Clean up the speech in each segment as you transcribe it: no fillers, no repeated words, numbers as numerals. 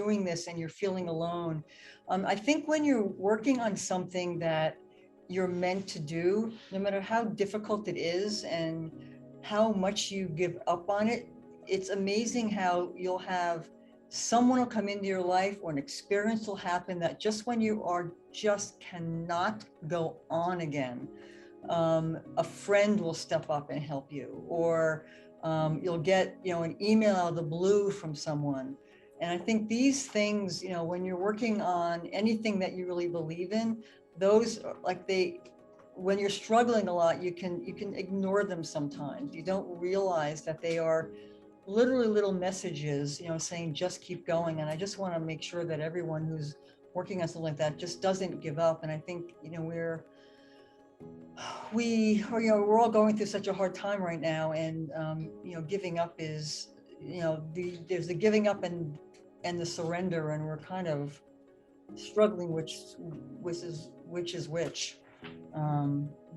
doing this and you're feeling alone, I think when you're working on something that you're meant to do, no matter how difficult it is and how much you give up on it, it's amazing how you'll have someone will come into your life or an experience will happen that just when you are just cannot go on again, a friend will step up and help you, or you'll get, an email out of the blue from someone. And I think these things, when you're working on anything that you really believe in, those are like when you're struggling a lot, you can ignore them sometimes. You don't realize that they are literally little messages, saying just keep going. And I just want to make sure that everyone who's working on something like that just doesn't give up. And I think, we're all going through such a hard time right now, and giving up is, there's the giving up and the surrender, and we're kind of struggling which is which.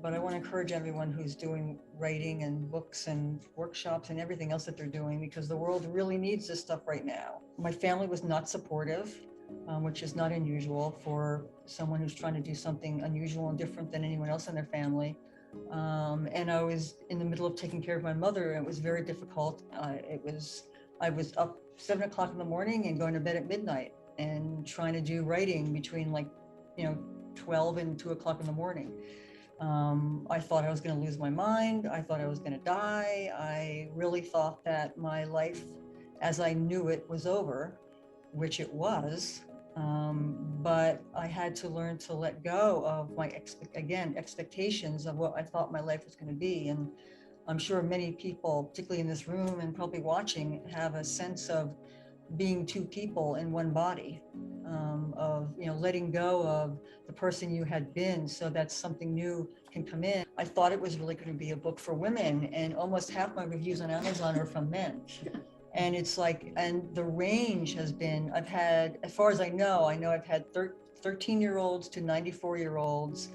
But I want to encourage everyone who's doing writing and books and workshops and everything else that they're doing, because the world really needs this stuff right now. My family was not supportive, which is not unusual for someone who's trying to do something unusual and different than anyone else in their family. And I was in the middle of taking care of my mother, and it was very difficult. I was up 7 o'clock in the morning and going to bed at midnight and trying to do writing between 12 and 2 o'clock in the morning. I thought I was going to lose my mind. I thought I was going to die. I really thought that my life as I knew it was over, which it was. But I had to learn to let go of my expectations of what I thought my life was going to be. And I'm sure many people, particularly in this room and probably watching, have a sense of being two people in one body, of letting go of the person you had been so that something new can come in. I thought it was really going to be a book for women, and almost half my reviews on Amazon are from men. And it's like, and the range has been, I've had, as far as I know I've had 13-year-olds to 94-year-olds,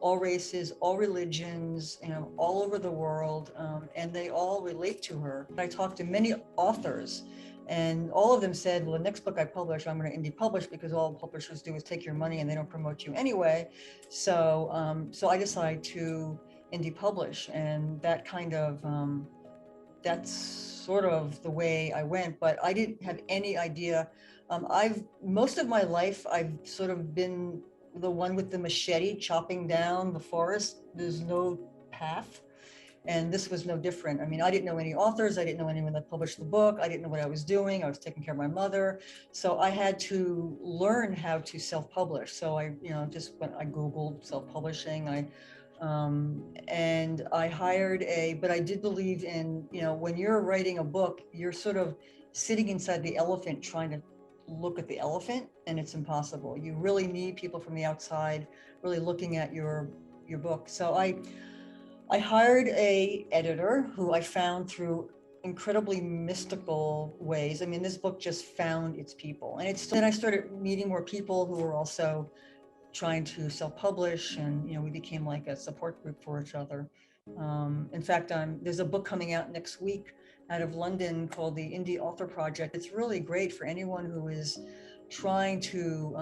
all races, all religions, all over the world, and they all relate to her. I talked to many authors, and all of them said, well, the next book I publish, I'm going to indie publish, because all publishers do is take your money and they don't promote you anyway. So I decided to indie publish, and that kind of, that's sort of the way I went, but I didn't have any idea. Most of my life, I've sort of been the one with the machete chopping down the forest. There's no path. And this was no different. I mean, I didn't know any authors. I didn't know anyone that published the book. I didn't know what I was doing. I was taking care of my mother. So I had to learn how to self-publish. So I Googled self-publishing. And I hired but I did believe in, when you're writing a book, you're sort of sitting inside the elephant trying to look at the elephant, and it's impossible. You really need people from the outside really looking at your book. So I hired a editor who I found through incredibly mystical ways. I mean, this book just found its people. And then I started meeting more people who were also trying to self-publish, and we became like a support group for each other. In fact, there's a book coming out next week out of London called the Indi Author Project. It's really great for anyone who is trying to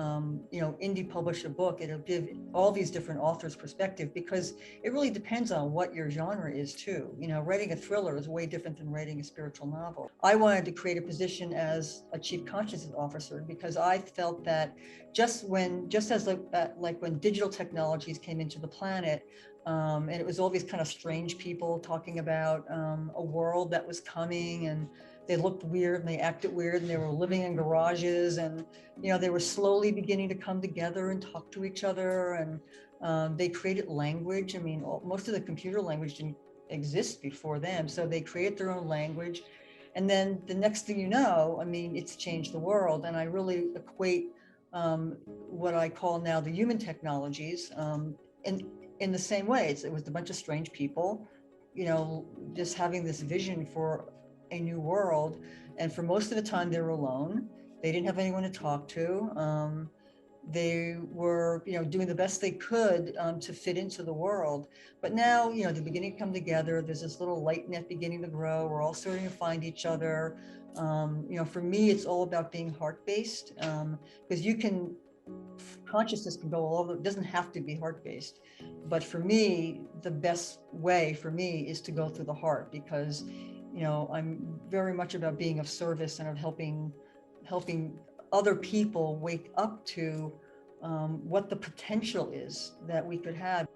indie publish a book. It'll give all these different authors perspective, because it really depends on what your genre is too. Writing a thriller is way different than writing a spiritual novel. I wanted to create a position as a chief consciousness officer, because I felt that just as when digital technologies came into the planet, and it was all these kind of strange people talking about a world that was coming, and they looked weird and they acted weird, and they were living in garages, and they were slowly beginning to come together and talk to each other, and they created language. I mean, most of the computer language didn't exist before them, so they created their own language, and then the next thing you know, I mean, it's changed the world. And I really equate what I call now the human technologies in the same way. It was a bunch of strange people, just having this vision for a new world. And for most of the time they were alone. They didn't have anyone to talk to. They were, doing the best they could to fit into the world. But now, they're beginning to come together. There's this little light net beginning to grow. We're all starting to find each other. For me, it's all about being heart-based, because consciousness can go all over. It doesn't have to be heart-based. But for me, the best way for me is to go through the heart, because, I'm very much about being of service and of helping other people wake up to what the potential is that we could have.